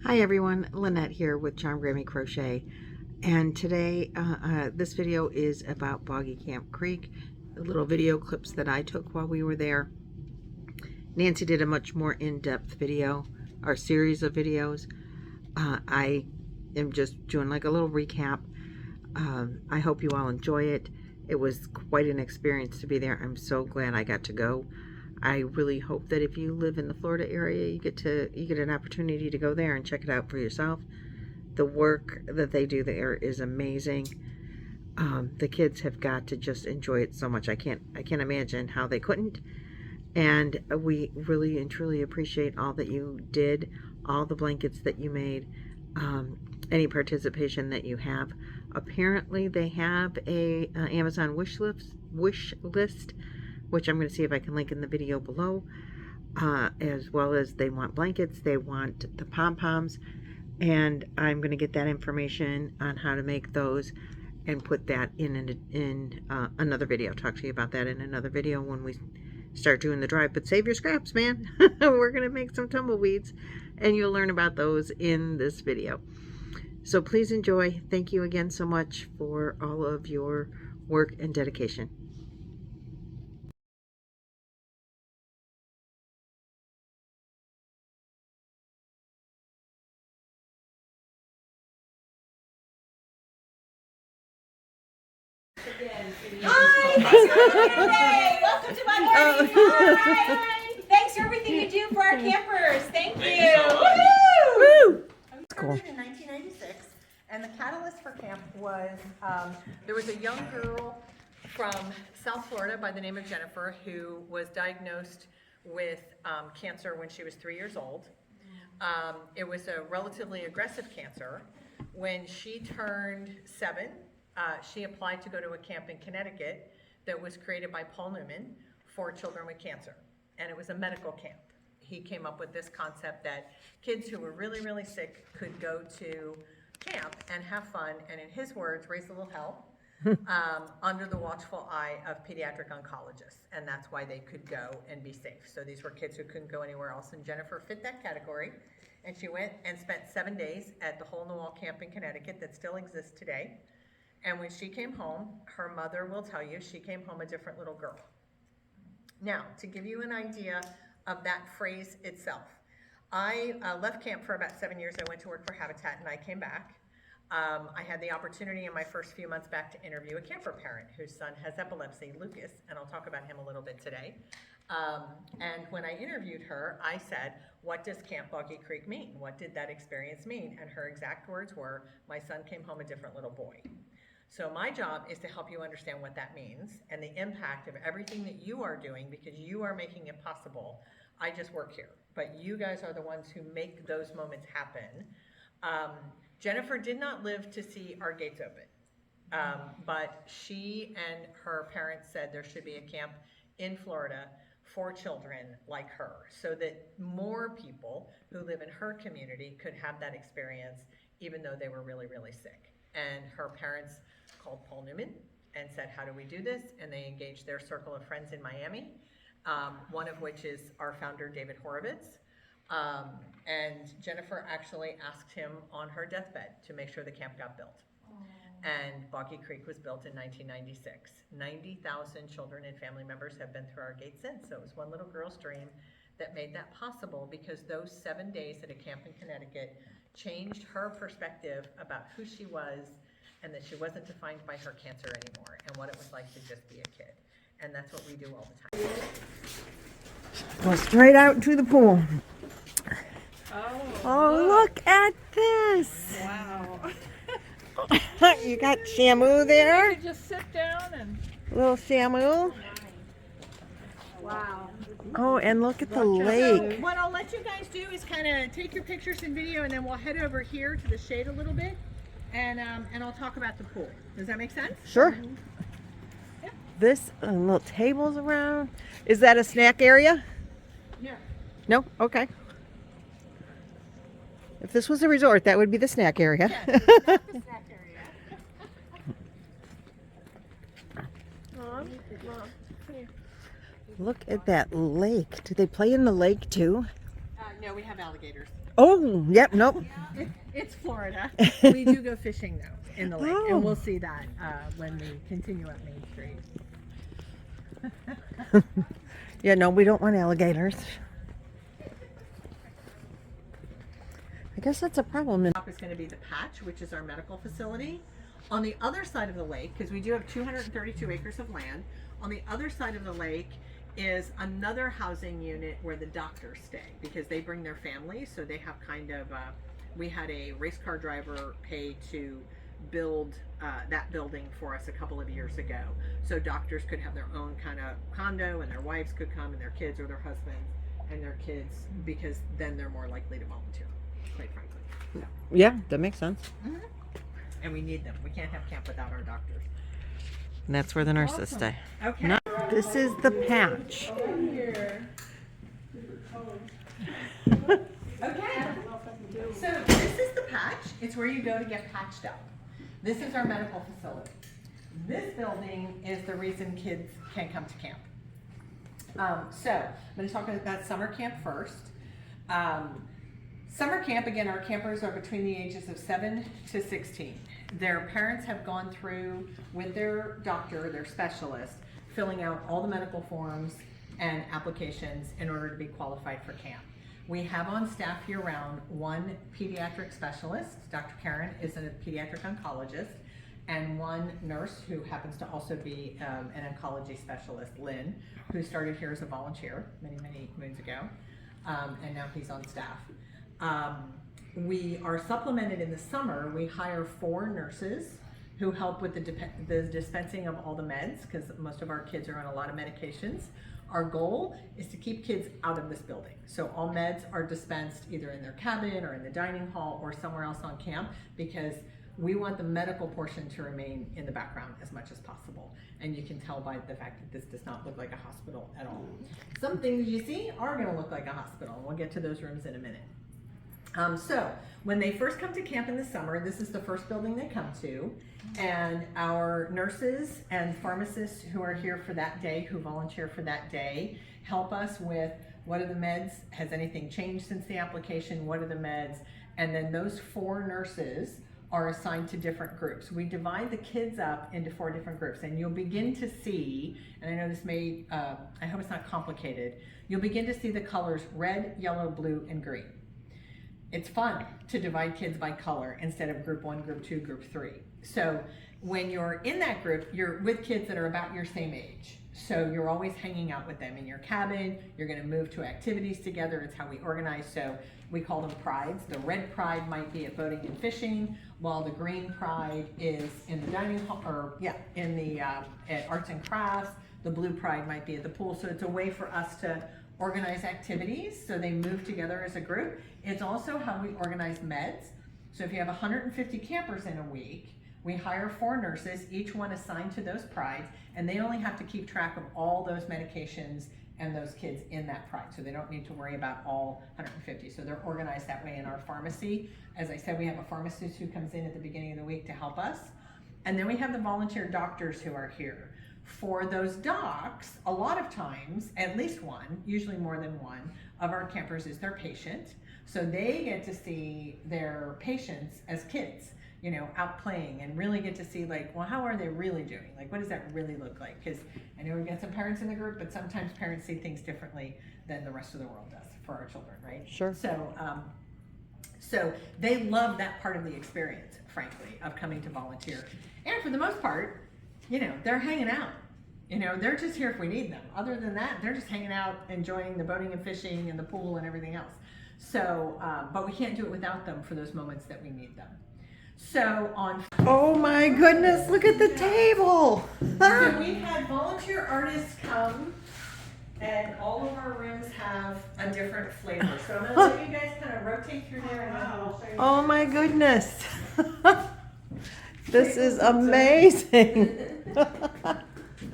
Hi everyone, Lynette here with Grammy Crochet, and today this video is about Boggy Creek, the little video clips that I took while we were there. Nancy did a much more in-depth video, or series of videos. I am just doing like a little recap. I hope you all enjoy it. It was quite an experience to be there. I'm so glad I got to go. I really hope that if you live in the Florida area, you get an opportunity to go there and check it out for yourself. The work that they do there is amazing. The kids have got to just enjoy it so much. I can't imagine how they couldn't. And we really and truly appreciate all that you did, all the blankets that you made, any participation that you have. Apparently, they have a Amazon wish list, which I'm going to see if I can link in the video below, as well as they want blankets, they want the pom-poms, and I'm going to get that information on how to make those and put that in another video. I'll talk to you about that in another video when we start doing the drive. But save your scraps, man. We're going to make some tumbleweeds, and you'll learn about those in this video. So please enjoy. Thank you again so much for all of your work and dedication. Hi, thanks for being here today. Welcome to my party. Hi. Thanks for everything you do for our campers. Thank you. Woo! I started in 1996, and the catalyst for camp was there was a young girl from South Florida by the name of Jennifer who was diagnosed with cancer when she was 3 years old. It was a relatively aggressive cancer. When she turned 7, she applied to go to a camp in Connecticut that was created by Paul Newman for children with cancer, and it was a medical camp. He came up with this concept that kids who were really, really sick could go to camp and have fun, and in his words, raise a little hell under the watchful eye of pediatric oncologists, and that's why they could go and be safe. So these were kids who couldn't go anywhere else, and Jennifer fit that category, and she went and spent 7 days at the Hole in the Wall camp in Connecticut that still exists today. And when she came home, her mother will tell you she came home a different little girl. Now, to give you an idea of that phrase itself, I left camp for about 7 years. I went to work for Habitat and I came back. I had the opportunity in my first few months back to interview a camper parent whose son has epilepsy, Lucas, and I'll talk about him a little bit today. And when I interviewed her, I said, what does Camp Boggy Creek mean? What did that experience mean? And her exact words were, my son came home a different little boy. So my job is to help you understand what that means and the impact of everything that you are doing, because you are making it possible. I just work here, but you guys are the ones who make those moments happen. Jennifer did not live to see our gates open, but she and her parents said there should be a camp in Florida for children like her, so that more people who live in her community could have that experience, even though they were really, really sick. And her parents called Paul Newman and said, how do we do this? And they engaged their circle of friends in Miami, one of which is our founder, David Horovitz. And Jennifer actually asked him on her deathbed to make sure the camp got built. And Boggy Creek was built in 1996. 90,000 children and family members have been through our gate since. So it was one little girl's dream that made that possible, because those 7 days at a camp in Connecticut changed her perspective about who she was, and that she wasn't defined by her cancer anymore, and what it was like to just be a kid. And that's what we do all the time. Go straight out into the pool. Oh, look at this. wow. You got Shamu there. You just sit down and... Little Shamu. Wow. Oh, and look at the lake. So what I'll let you guys do is kind of take your pictures and video, and then we'll head over here to the shade a little bit, and I'll talk about the pool. Does that make sense? Sure. Yeah. This little tables around. Is that a snack area? Yeah. No? Okay. If this was a resort, that would be the snack area. Yeah, that's the snack area. Mom, come here. Look at that lake. Do they play in the lake too? No, we have alligators. Oh, yep, nope. It's Florida. We do go fishing though in the lake, Oh. and we'll see that when we continue up Main Street. Yeah, no, we don't want alligators. I guess that's a problem. Top is going to be the Patch, which is our medical facility. On the other side of the lake, because we do have 232 acres of land, on the other side of the lake is another housing unit where the doctors stay because they bring their families. So they have kind of, we had a race car driver pay to build that building for us a couple of years ago. So doctors could have their own kind of condo and their wives could come and their kids or their husbands and their kids, because then they're more likely to volunteer, quite frankly. So, Yeah, that makes sense. and we need them. We can't have camp without our doctors. And that's where the nurses stay. Okay. No, this is the Patch. Okay. So this is the Patch. It's where you go to get patched up. This is our medical facility. This building is the reason kids can't come to camp. So I'm going to talk about summer camp first. Summer camp, again, our campers are between the ages of 7 to 16. Their parents have gone through with their doctor, their specialist, filling out all the medical forms and applications in order to be qualified for camp. We have on staff year-round one pediatric specialist, Dr. Karen is a pediatric oncologist, and one nurse who happens to also be an oncology specialist, Lynn, who started here as a volunteer many, many moons ago, and now he's on staff. We are supplemented in the summer. We hire 4 nurses who help with the dispensing of all the meds, because most of our kids are on a lot of medications. Our goal is to keep kids out of this building. So all meds are dispensed either in their cabin or in the dining hall or somewhere else on camp, because we want the medical portion to remain in the background as much as possible. And you can tell by the fact that this does not look like a hospital at all. Some things you see are going to look like a hospital. We'll get to those rooms in a minute. So when they first come to camp in the summer, this is the first building they come to, and our nurses and pharmacists who are here for that day, who volunteer for that day, help us with what are the meds, has anything changed since the application, what are the meds, and then those 4 nurses are assigned to different groups. We divide the kids up into 4 different groups, and you'll begin to see, and I know this may, I hope it's not complicated, you'll begin to see the colors red, yellow, blue, and green. It's fun to divide kids by color instead of group 1, group 2, group 3. So when you're in that group, you're with kids that are about your same age. So you're always hanging out with them in your cabin. You're going to move to activities together. It's how we organize. So we call them prides. The red pride might be at boating and fishing, while the green pride is in the dining hall, or in the at arts and crafts. The blue pride might be at the pool. So it's a way for us to organize activities so they move together as a group. It's also how we organize meds. So if you have 150 campers in a week, we hire 4 nurses, each one assigned to those prides, and they only have to keep track of all those medications and those kids in that pride. So they don't need to worry about all 150. So they're organized that way in our pharmacy. As I said, we have a pharmacist who comes in at the beginning of the week to help us. And then we have the volunteer doctors who are here. For those docs, a lot of times, at least one, usually more than one, of our campers is their patient. So they get to see their patients as kids, you know, out playing, and really get to see, like, well, how are they really doing? Like, what does that really look like? Because I know we've got some parents in the group, but sometimes parents see things differently than the rest of the world does for our children, right? Sure. So they love that part of the experience, frankly, of coming to volunteer. And for the most part, you know, they're hanging out. You know, they're just here if we need them. Other than that, they're just hanging out, enjoying the boating and fishing and the pool and everything else. So, but we can't do it without them for those moments that we need them. So Oh my goodness, look at the table. So we've had volunteer artists come, and all of our rooms have a different flavor. So I'm gonna let you guys kind of rotate through there, and then I'll show you. Oh my goodness. This is amazing.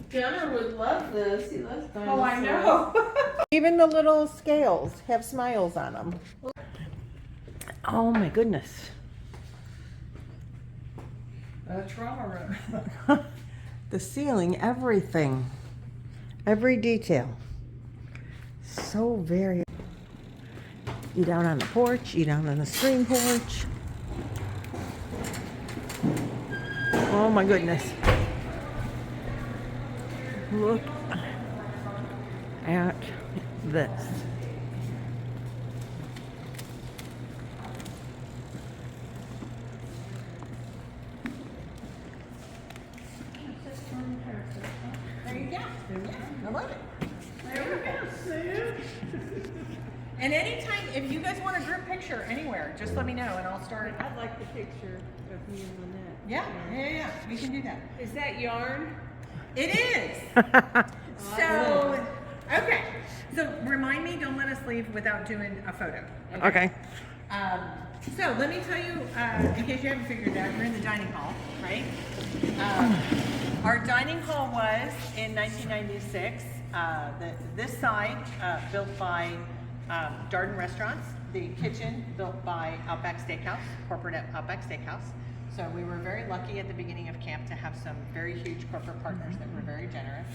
Gunnar would love this. He loves dinosaurs. Oh, I know. Even the little scales have smiles on them. Oh my goodness. A trauma room. The ceiling, everything. Every detail. So very. Eat out on the porch, eat out on the screen porch. Oh my goodness. Look at this. There you go. Yeah, I love it. There we go. And anytime, if you guys want a group picture anywhere, just let me know and I'll start. I'd like the picture of me and Lynette. Yeah. We can do that. Is that yarn? It is. So, okay. So remind me, don't let us leave without doing a photo. Okay. So let me tell you, in case you haven't figured it out, you're in the dining hall, right? Our dining hall was in 1996. This side built by Darden Restaurants. The kitchen built by Outback Steakhouse, corporate Outback Steakhouse. So we were very lucky at the beginning of camp to have some very huge corporate partners that were very generous.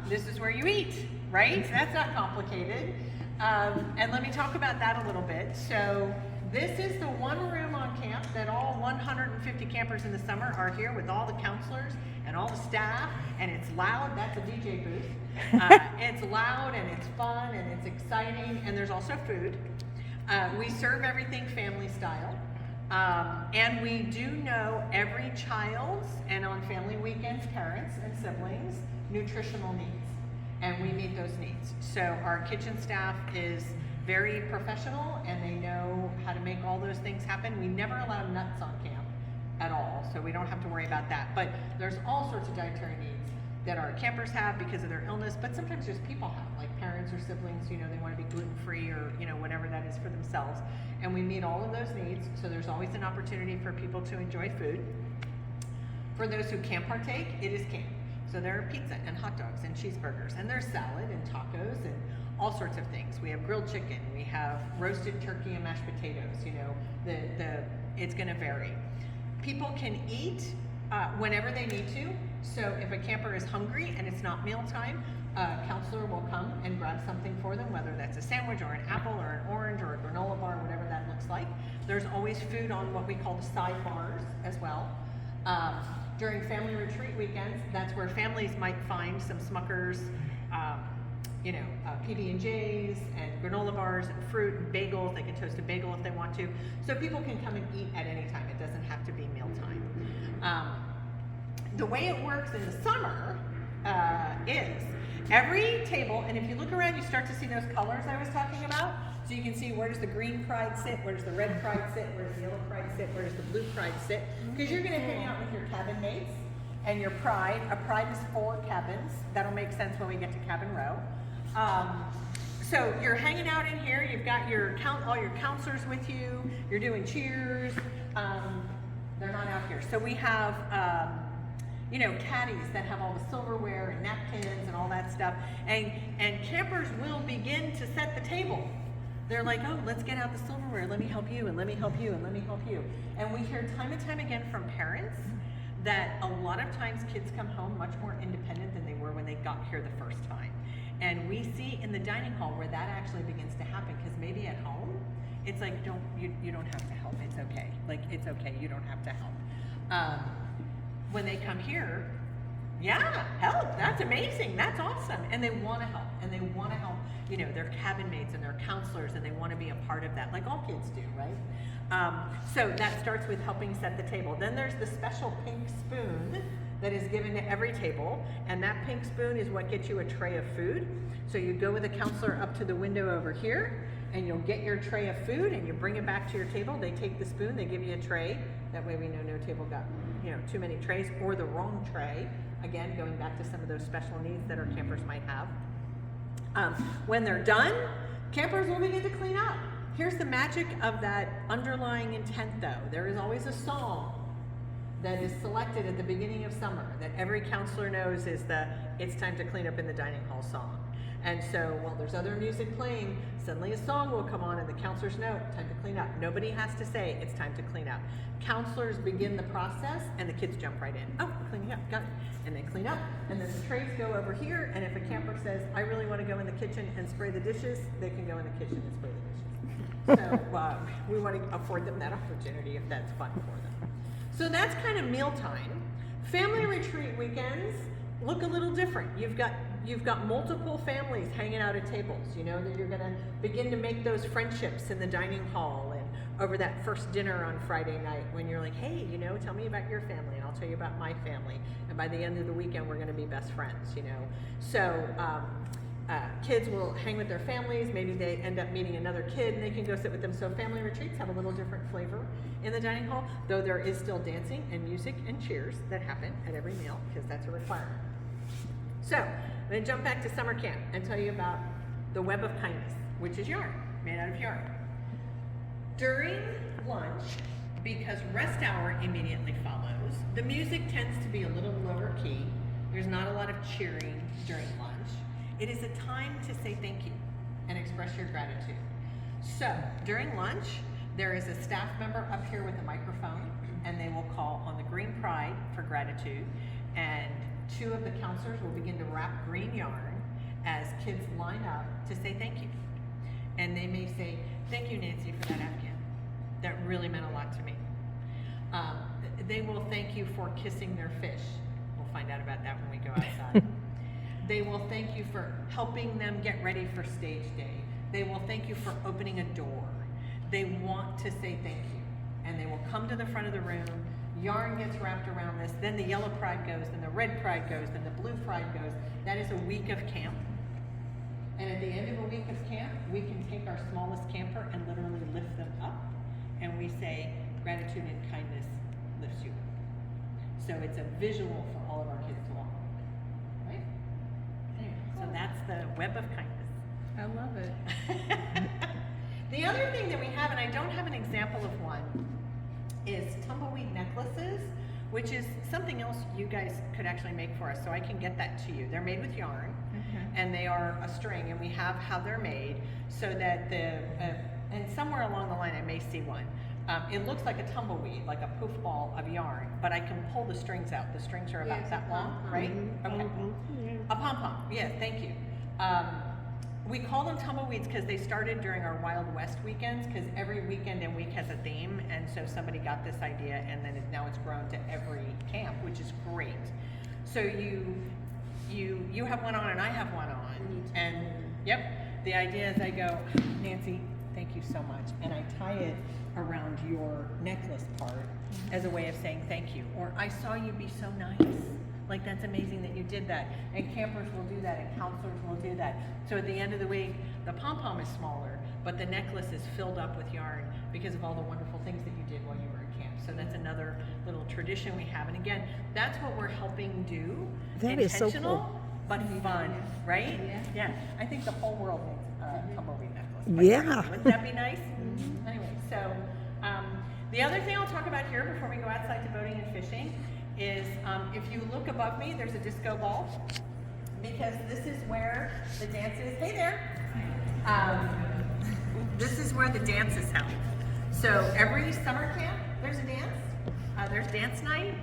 This is where you eat, right? That's not complicated. And let me talk about that a little bit. So this is the one room on camp that all 150 campers in the summer are here with all the counselors and all the staff, and it's loud. That's a DJ booth. It's loud and it's fun and it's exciting, and there's also food. We serve everything family style. And we do know every child's, and on family weekends, parents and siblings, nutritional needs. And we meet those needs. So our kitchen staff is very professional and they know how to make all those things happen. We never allow nuts on camp at all, so we don't have to worry about that. But there's all sorts of dietary needs that our campers have because of their illness, but sometimes just people have, like parents or siblings, you know, they want to be gluten-free or, you know, whatever that is for themselves. And we meet all of those needs, so there's always an opportunity for people to enjoy food. For those who can't partake, it is camp. So there are pizza and hot dogs and cheeseburgers, and there's salad and tacos and all sorts of things. We have grilled chicken, we have roasted turkey and mashed potatoes, you know, it's gonna vary. People can eat whenever they need to. So if a camper is hungry and it's not mealtime, a counselor will come and grab something for them, whether that's a sandwich or an apple or an orange or a granola bar, whatever that looks like. There's always food on what we call the side bars as well. During family retreat weekends, that's where families might find some Smuckers, you know, PB&Js and granola bars and fruit and bagels. They can toast a bagel if they want to. So people can come and eat at any time. It doesn't have to be mealtime. The way it works in the summer is every table, and if you look around, you start to see those colors I was talking about. So you can see where does the green pride sit, where does the red pride sit, where does the yellow pride sit, where does the blue pride sit. Because you're gonna hang out with your cabin mates and your pride. A pride is 4 cabins. That'll make sense when we get to cabin row. So you're hanging out in here, you've got all your counselors with you, you're doing cheers. They're not out here. So we have, you know, caddies that have all the silverware and napkins and all that stuff. And campers will begin to set the table. They're like, oh, let's get out the silverware. Let me help you, and let me help you, and let me help you. And we hear time and time again from parents that a lot of times kids come home much more independent than they were when they got here the first time. And we see in the dining hall where that actually begins to happen, because maybe at home, it's like, you don't have to help, it's okay. Like, it's okay, you don't have to help. When they come here, yeah, help, that's amazing, that's awesome. And they want to help, and they want to help, you know, their cabin mates and their counselors, and they want to be a part of that, like all kids do, right? So that starts with helping set the table. Then there's the special pink spoon that is given to every table, and that pink spoon is what gets you a tray of food. So you go with a counselor up to the window over here, and you'll get your tray of food, and you bring it back to your table. They take the spoon, they give you a tray. That way we know no table got, you know, too many trays or the wrong tray. Again, going back to some of those special needs that our campers might have. When they're done, campers will begin to clean up. Here's the magic of that underlying intent, though. There is always a song that is selected at the beginning of summer that every counselor knows is the "It's time to clean up in the dining hall" song. And so while there's other music playing, suddenly a song will come on and the counselors know, time to clean up. Nobody has to say, it's time to clean up. Counselors begin the process and the kids jump right in. Oh, we're cleaning up, got it. And they clean up, and then the trays go over here, and if a camper says, I really want to go in the kitchen and spray the dishes, they can go in the kitchen and spray the dishes. So we want to afford them that opportunity if that's fun for them. So that's kind of mealtime. Family retreat weekends look a little different. You've got multiple families hanging out at tables. You know that you're going to begin to make those friendships in the dining hall and over that first dinner on Friday night when you're like, hey, you know, tell me about your family and I'll tell you about my family. And by the end of the weekend, we're going to be best friends, you know. So kids will hang with their families. Maybe they end up meeting another kid and they can go sit with them. So family retreats have a little different flavor in the dining hall, though there is still dancing and music and cheers that happen at every meal because that's a requirement. So I'm going to jump back to summer camp and tell you about the web of kindness, which is yarn, made out of yarn. During lunch, because rest hour immediately follows, the music tends to be a little lower key. There's not a lot of cheering during lunch. It is a time to say thank you and express your gratitude. So during lunch, there is a staff member up here with a microphone, and they will call on the green pride for gratitude, and 2 of the counselors will begin to wrap green yarn as kids line up to say thank you. And they may say, thank you, Nancy, for that Afghan. That really meant a lot to me. They will thank you for kissing their fish. We'll find out about that when we go outside. They will thank you for helping them get ready for stage day. They will thank you for opening a door. They want to say thank you. And they will come to the front of the room. Yarn gets wrapped around this. Then the yellow pride goes, then the red pride goes, then the blue pride goes. That is a week of camp. And at the end of a week of camp, we can take our smallest camper and literally lift them up. And we say, gratitude and kindness lifts you up. So it's a visual for all of our kids to walk. Right? Anyway, so that's the web of kindness. I love it. The other thing that we have, and I don't have an example of one, is tumbleweed necklaces, which is something else you guys could actually make for us. So I can get that to you. They're made with yarn. And they are a string, and we have how they're made so that and somewhere along the line I may see one. It looks like a tumbleweed, like a poof ball of yarn, but I can pull the strings out. The strings are about that long, right? Okay. A pom-pom, yeah, thank you. We call them tumbleweeds because they started during our Wild West weekends, because every weekend and week has a theme, and so somebody got this idea, and then now it's grown to every camp, which is great. So you have one on and I have one on, and yep, the idea is I go, Nancy, thank you so much, and I tie it around your necklace part as a way of saying thank you, or I saw you be so nice, like that's amazing that you did that, and campers will do that, and counselors will do that. So at the end of the week, the pom-pom is smaller, but the necklace is filled up with yarn because of all the wonderful things that you did while you were at camp. So that's another little tradition we have. And again, that's what we're helping do. That is so cool. But fun, right? Yeah. I think the whole world needs a tumbleweed necklace. Yeah. Wouldn't that be nice? Anyway, so the other thing I'll talk about here before we go outside to boating and fishing is if you look above me, there's a disco ball, because this is where the dance is. Hey there. This is where the dance is held. So every summer camp, there's a dance. There's dance night,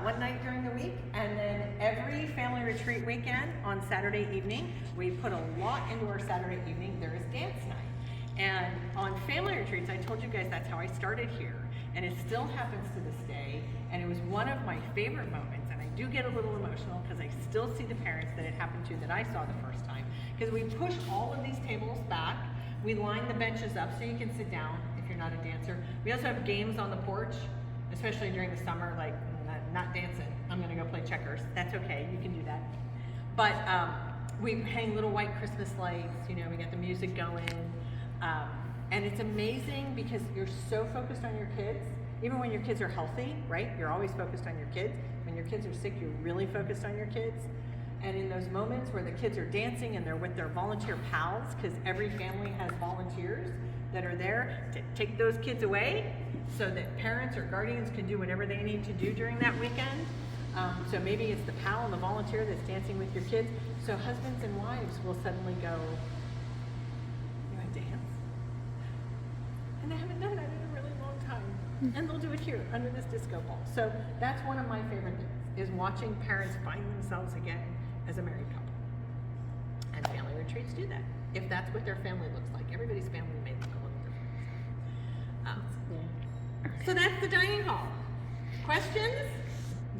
one night during the week, and then every family retreat weekend on Saturday evening, we put a lot into our Saturday evening, there is dance night. And on family retreats, I told you guys that's how I started here, and it still happens to this day, and it was one of my favorite moments, and I do get a little emotional because I still see the parents that it happened to that I saw the first time, because we push all of these tables back, we line the benches up so you can sit down if you're not a dancer. We also have games on the porch, especially during the summer, like not dancing, I'm gonna go play checkers. That's okay, you can do that. But we hang little white Christmas lights, you know, we get the music going. And it's amazing because you're so focused on your kids, even when your kids are healthy, right? You're always focused on your kids. When your kids are sick, you're really focused on your kids. And in those moments where the kids are dancing and they're with their volunteer pals, because every family has volunteers that are there to take those kids away so that parents or guardians can do whatever they need to do during that weekend. So maybe it's the pal and the volunteer that's dancing with your kids. So husbands and wives will suddenly go, you want to dance? And they haven't done that in a really long time. And they'll do it here under this disco ball. So that's one of my favorite things, is watching parents find themselves again as a married couple. And family retreats do that, if that's what their family looks like. Everybody's family may look a little different. So that's the dining hall. Questions?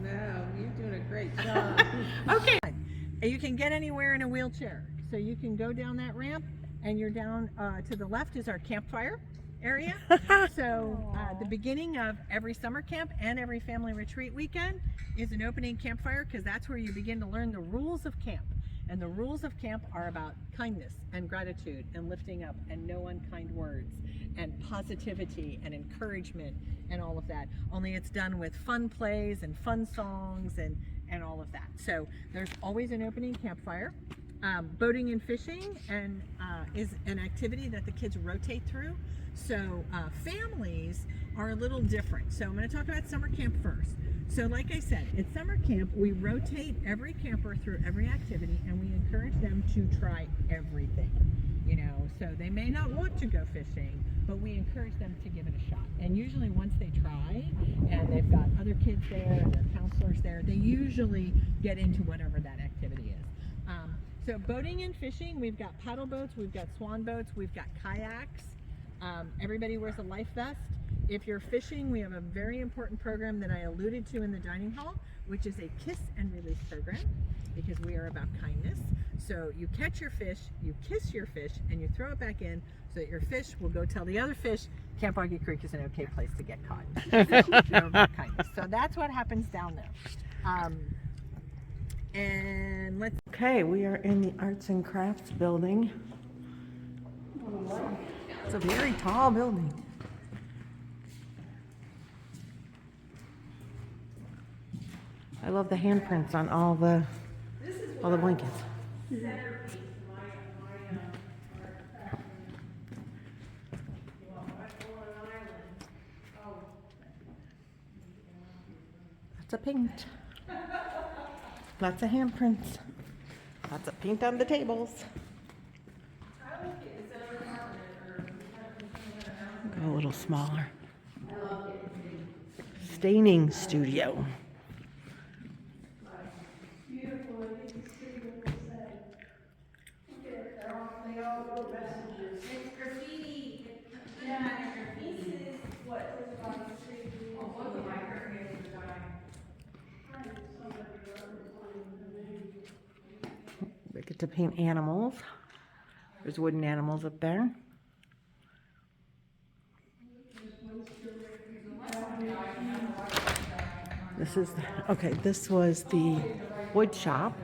No, you're doing a great job. Okay. You can get anywhere in a wheelchair. So you can go down that ramp, and you're down to the left is our campfire area. So the beginning of every summer camp and every family retreat weekend is an opening campfire, because that's where you begin to learn the rules of camp. And the rules of camp are about kindness and gratitude and lifting up and no unkind words and positivity and encouragement and all of that. Only it's done with fun plays and fun songs and all of that. So there's always an opening campfire. Boating and fishing is an activity that the kids rotate through. So families are a little different. So I'm going to talk about summer camp first. So like I said, at summer camp, we rotate every camper through every activity, and we encourage them to try everything. You know, so they may not want to go fishing, but we encourage them to give it a shot. And usually once they try, and they've got other kids there, and their counselors there, they usually get into whatever that activity is. So boating and fishing, we've got paddle boats, we've got swan boats, we've got kayaks. Everybody wears a life vest. If you're fishing, we have a very important program that I alluded to in the dining hall, which is a kiss and release program, because we are about kindness. So you catch your fish, you kiss your fish, and you throw it back in so that your fish will go tell the other fish Camp Boggy Creek is an okay place to get caught. So, they're about kindness. So that's what happens down there. And let's. Okay, we are in the Arts and Crafts building. It's a very tall building. I love the handprints on all the blankets. Lots of paint. Lots of handprints. Lots of paint on the tables. Go a little smaller. Staining studio. We get to paint animals. There's wooden animals up there. This was the wood shop.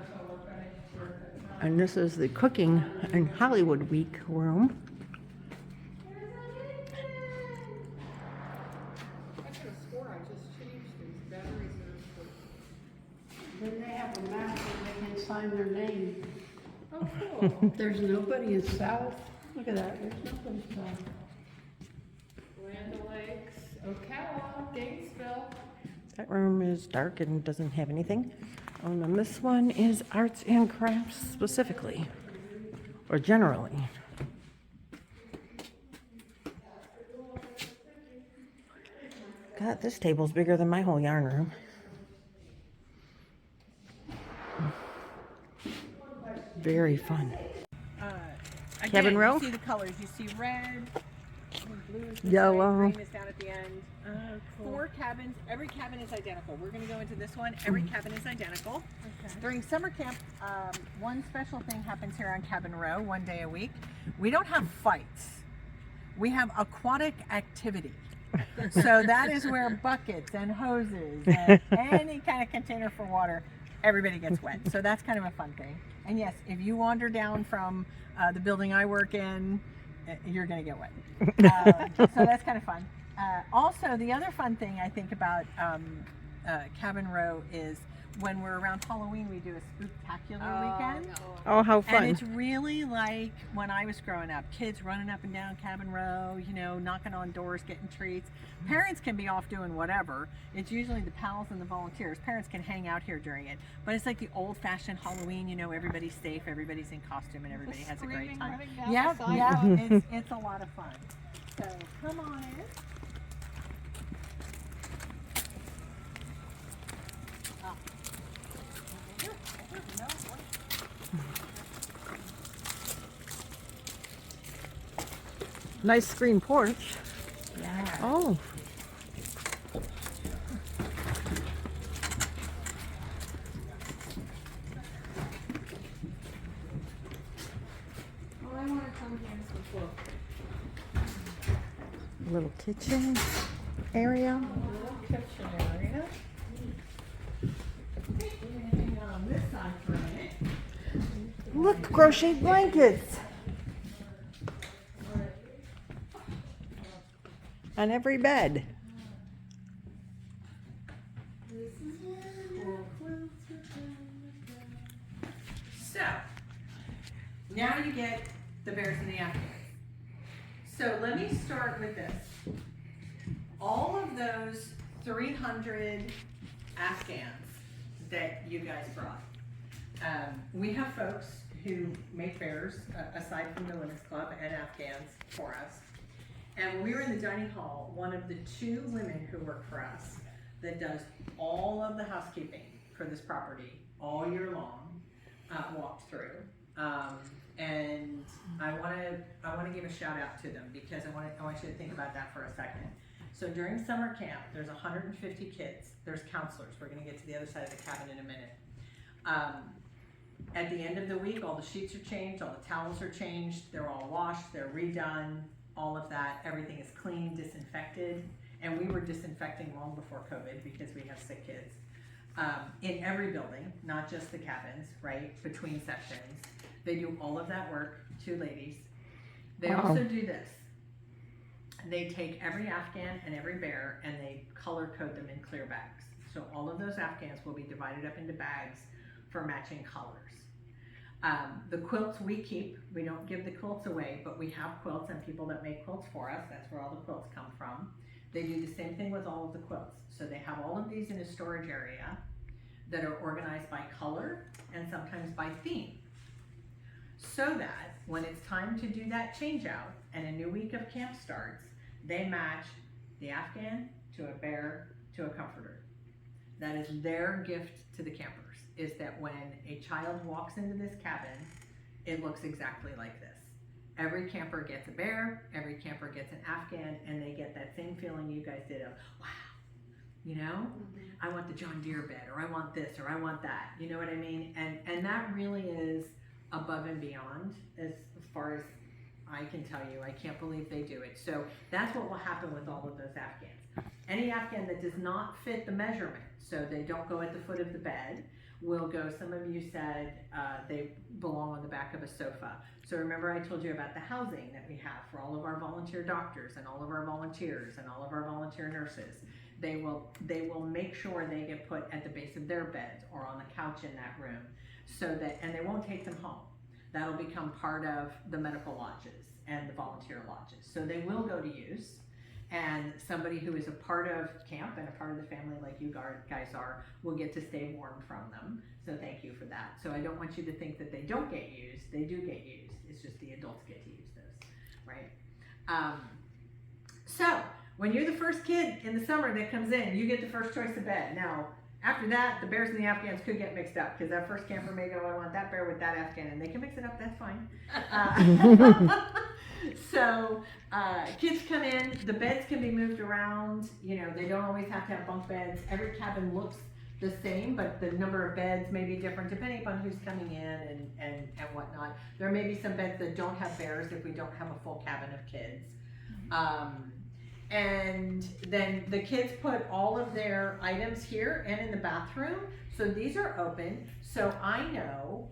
And this is the cooking and Hollywood Week room. Then they have a map where they can sign their name. Oh, cool. There's nobody in South. Look at that, there's nobody in South. Land O'Lakes, Ocala, Gatesville. That room is dark and doesn't have anything. And then this one is arts and crafts specifically, or generally. God, this table's bigger than my whole yarn room. Very fun. Again, Cabin row? You see the colors. You see red, blue is the Yellow. green is down at the end. Oh, cool. 4 cabins. Every cabin is identical. We're going to go into this one. Every cabin is identical. Okay. During summer camp, one special thing happens here on Cabin Row, one day a week. We don't have fights. We have aquatic activity. So that is where buckets and hoses and any kind of container for water, everybody gets wet. So that's kind of a fun thing. And yes, if you wander down from the building I work in, you're going to get wet. So that's kind of fun. Also, the other fun thing I think about Cabin Row is when we're around Halloween, we do a spooktacular weekend. Oh, how fun. And it's really like when I was growing up, kids running up and down Cabin Row, you know, knocking on doors, getting treats. Parents can be off doing whatever. It's usually the pals and the volunteers. Parents can hang out here during it. But it's like the old-fashioned Halloween, you know, everybody's safe, everybody's in costume, and everybody has a great time. Yeah, it's a lot of fun. So come on in. Nice screen porch. Yeah. Oh, little kitchen area. Little kitchen area. Hang on this side for a minute. Look, crocheted blankets. On every bed. So, now you get the bears and the Afghans. So let me start with this. All of those 300 Afghans that you guys brought. We have folks who make bears, aside from the Women's Club, and Afghans for us. And when we were in the dining hall, one of the 2 women who work for us that does all of the housekeeping for this property all year long walked through. And I want to give a shout out to them because I want you to think about that for a second. So during summer camp, there's 150 kids. There's counselors. We're going to get to the other side of the cabin in a minute. At the end of the week, all the sheets are changed, all the towels are changed, they're all washed, they're redone, all of that. Everything is clean, disinfected, and we were disinfecting long before COVID because we have sick kids. In every building, not just the cabins, right, between sections. They do all of that work, 2 ladies. They also do this. They take every Afghan and every bear and they color code them in clear bags. So all of those Afghans will be divided up into bags for matching colors. The quilts we keep. We don't give the quilts away, but we have quilts and people that make quilts for us. That's where all the quilts come from. They do the same thing with all of the quilts. So they have all of these in a storage area that are organized by color and sometimes by theme. So that when it's time to do that change out and a new week of camp starts, they match the Afghan to a bear to a comforter. That is their gift to the campers, is that when a child walks into this cabin, it looks exactly like this. Every camper gets a bear, every camper gets an Afghan, and they get that same feeling you guys did of, wow, you know, I want the John Deere bed, or I want this, or I want that, you know what I mean? And that really is above and beyond as far as I can tell you. I can't believe they do it. So that's what will happen with all of those Afghans. Any Afghan that does not fit the measurement, so they don't go at the foot of the bed, will go, some of you said they belong on the back of a sofa. So remember I told you about the housing that we have for all of our volunteer doctors and all of our volunteers and all of our volunteer nurses. They will make sure they get put at the base of their beds or on the couch in that room, so that, and they won't take them home. That'll become part of the medical lodges and the volunteer lodges. So they will go to use, and somebody who is a part of camp and a part of the family like you guys are will get to stay warm from them. So thank you for that. So I don't want you to think that they don't get used. They do get used. It's just the adults get to use those, right? So when you're the first kid in the summer that comes in, you get the first choice of bed. Now, after that, the bears and the Afghans could get mixed up because that first camper may go, I want that bear with that Afghan, and they can mix it up, that's fine. So kids come in, the beds can be moved around, you know, they don't always have to have bunk beds. Every cabin looks the same, but the number of beds may be different depending upon who's coming in and whatnot. There may be some beds that don't have bears if we don't have a full cabin of kids. And then the kids put all of their items here and in the bathroom. So these are open. So I know,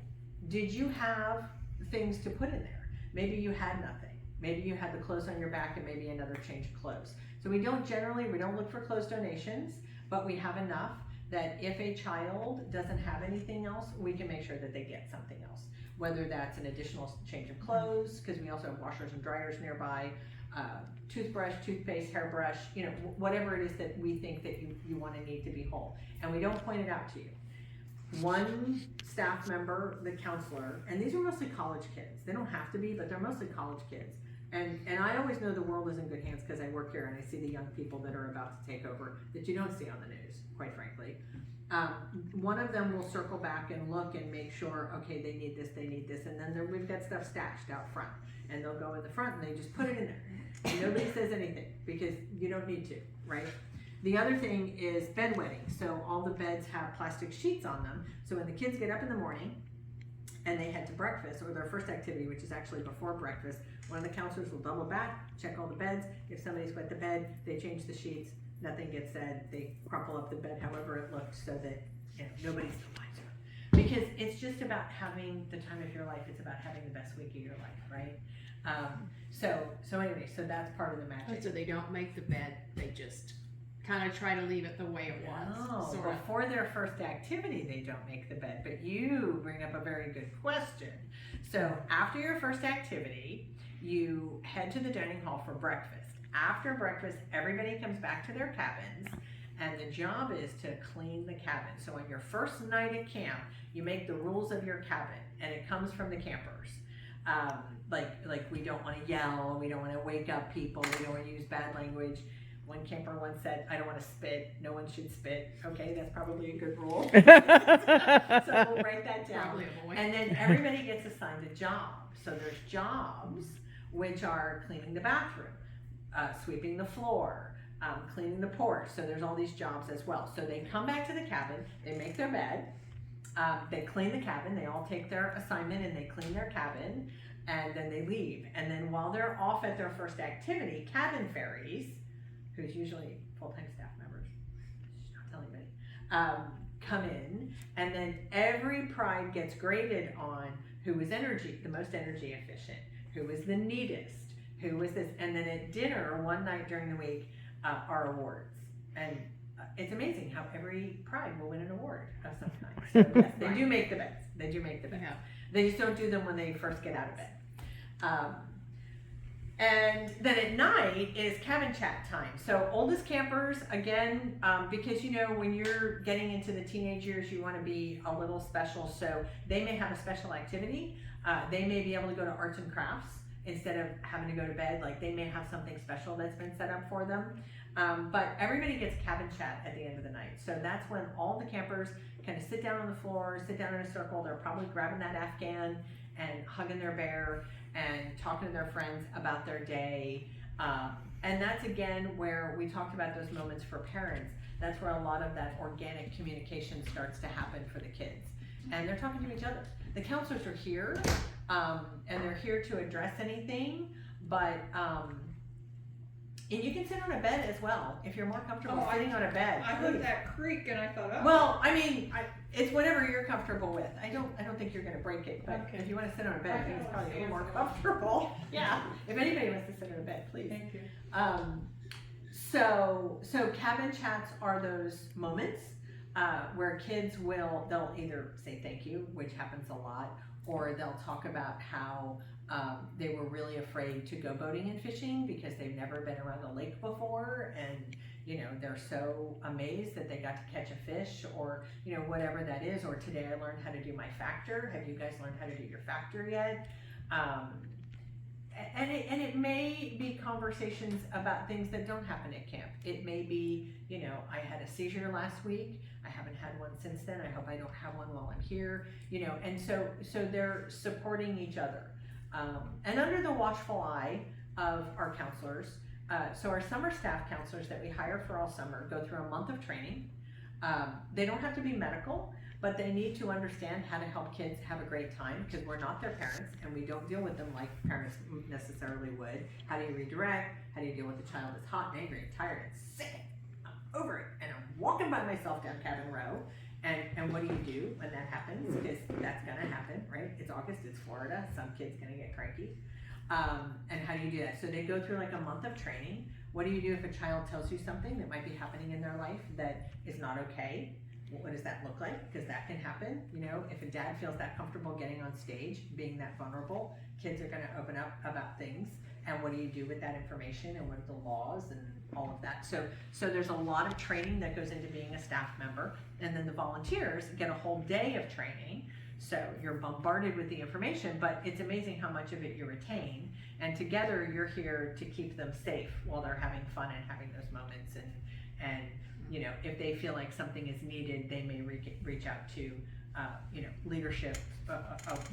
did you have things to put in there? Maybe you had nothing. Maybe you had the clothes on your back and maybe another change of clothes. So we don't look for clothes donations, but we have enough that if a child doesn't have anything else, we can make sure that they get something else. Whether that's an additional change of clothes, because we also have washers and dryers nearby, toothbrush, toothpaste, hairbrush, you know, whatever it is that we think that you want to need to be whole. And we don't point it out to you. One staff member, the counselor, and these are mostly college kids. They don't have to be, but they're mostly college kids. And I always know the world is in good hands because I work here and I see the young people that are about to take over that you don't see on the news, quite frankly. One of them will circle back and look and make sure, okay, they need this, and then we've got stuff stashed out front. And they'll go in the front and they just put it in there. And nobody says anything because you don't need to, right? The other thing is bedwetting. So all the beds have plastic sheets on them. So when the kids get up in the morning and they head to breakfast, or their first activity, which is actually before breakfast, One of the counselors will double back, check all the beds. If somebody's wet the bed, they change the sheets. Nothing gets said. They crumple up the bed however it looked so that nobody's the wiser. Because it's just about having the time of your life. It's about having the best week of your life, right? So anyway, so that's part of the magic. So they don't make the bed, they just kind of try to leave it the way it was. No, sort of. before their first activity, they don't make the bed. But you bring up a very good question. So after your first activity, you head to the dining hall for breakfast. After breakfast, everybody comes back to their cabins, and the job is to clean the cabin. So on your first night at camp, you make the rules of your cabin, and it comes from the campers. Like we don't want to yell, we don't want to wake up people, we don't want to use bad language. One camper once said, I don't want to spit, no one should spit. Okay, that's probably a good rule. So we'll write that down. Probably a boy. And then everybody gets assigned a job. So there's jobs, which are cleaning the bathroom, sweeping the floor, cleaning the porch. So there's all these jobs as well. So they come back to the cabin, they make their bed, they clean the cabin, they all take their assignment and they clean their cabin, and then they leave. And then while they're off at their first activity, cabin fairies, who's usually full-time staff members, not tell anybody, come in, and then every pride gets graded on who was the most energy efficient, who was the neatest, who was this, and then at dinner one night during the week are awards. And it's amazing how every pride will win an award of some kind. So yes, they do make the beds. They do make the beds. Yeah. They just don't do them when they first get out of bed. And then at night is cabin chat time. So oldest campers, again, because when you're getting into the teenage years, you want to be a little special. So they may have a special activity. They may be able to go to arts and crafts instead of having to go to bed. Like they may have something special that's been set up for them. But everybody gets cabin chat at the end of the night. So that's when all the campers kind of sit down on the floor, sit down in a circle. They're probably grabbing that Afghan and hugging their bear and talking to their friends about their day. And that's again where we talked about those moments for parents. That's where a lot of that organic communication starts to happen for the kids. And they're talking to each other. The counselors are here, and they're here to address anything, but and you can sit on a bed as well if you're more comfortable sitting on a bed. I heard that creak and I thought, oh. Well, I mean, it's whatever you're comfortable with. I don't think you're going to break it, but Okay. if you want to sit on a bed, I think it's probably a little more comfortable. Yeah. If anybody wants to sit on a bed, please. Thank you. So cabin chats are those moments where kids they'll either say thank you, which happens a lot, or they'll talk about how they were really afraid to go boating and fishing because they've never been around a lake before, and they're so amazed that they got to catch a fish, or whatever that is. Or today I learned how to do my factor. Have you guys learned how to do your factor yet? And it may be conversations about things that don't happen at camp. It may be, I had a seizure last week. I haven't had one since then. I hope I don't have one while I'm here. And so they're supporting each other. And under the watchful eye of our counselors, so our summer staff counselors that we hire for all summer go through a month of training. They don't have to be medical, but they need to understand how to help kids have a great time, because we're not their parents and we don't deal with them like parents necessarily would. How do you redirect? How do you deal with a child that's hot and angry and tired and sick? I'm over it, and I'm walking by myself down Cabin Row. And what do you do when that happens? Because that's gonna happen, right? It's August, it's Florida, some kid's gonna get cranky. And how do you do that? So they go through like a month of training. What do you do if a child tells you something that might be happening in their life that is not okay? What does that look like? Because that can happen. If a dad feels that comfortable getting on stage, being that vulnerable, kids are gonna open up about things. And what do you do with that information, and what are the laws and all of that? So there's a lot of training that goes into being a staff member, and then the volunteers get a whole day of training. So you're bombarded with the information, but it's amazing how much of it you retain. And together you're here to keep them safe while they're having fun and having those moments. And if they feel like something is needed, they may reach out to leadership.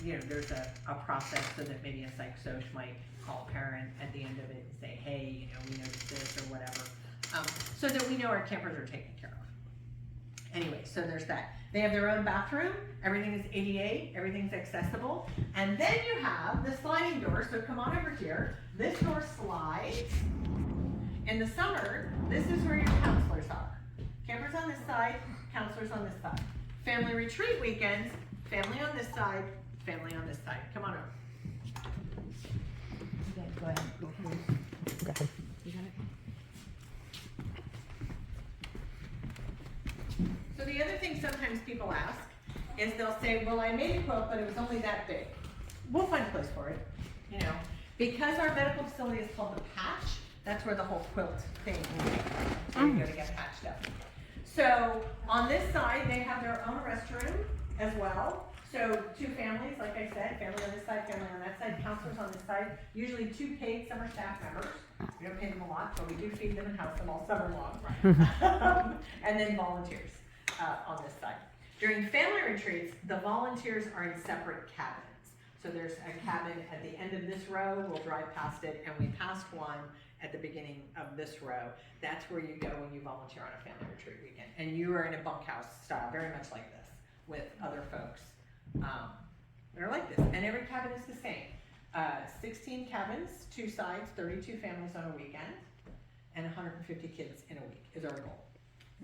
There's a process so that maybe a psych soc might call a parent at the end of it and say, hey, we noticed this or whatever, so that we know our campers are taken care of. Anyway, so there's that. They have their own bathroom. Everything is ADA. Everything's accessible. And then you have the sliding door. So come on over here. This door slides. In the summer, this is where your counselors are. Campers on this side, counselors on this side. Family retreat weekends, family on this side, family on this side. Come on over. Okay, go ahead. Go ahead. So the other thing sometimes people ask is they'll say, well, I made a quilt, but it was only that big. We'll find a place for it, you know. Because our medical facility is called the Patch, that's where the whole quilt thing is. So you go to get patched up. So on this side, they have their own restroom as well. So 2 families, like I said, family on this side, family on that side, counselors on this side, usually 2 paid summer staff members. We don't pay them a lot, but we do feed them and house them all summer long. And then volunteers on this side. During family retreats, the volunteers are in separate cabins. So there's a cabin at the end of this row, we'll drive past it, and we passed one at the beginning of this row. That's where you go when you volunteer on a family retreat weekend. And you are in a bunkhouse style, very much like this, with other folks. They're like this, and every cabin is the same. 16 cabins, 2 sides, 32 families on a weekend, and 150 kids in a week is our goal.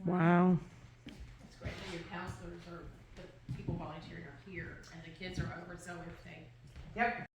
Wow. It's great that your counselors or the people volunteering are here and the kids are over, so if they Yep.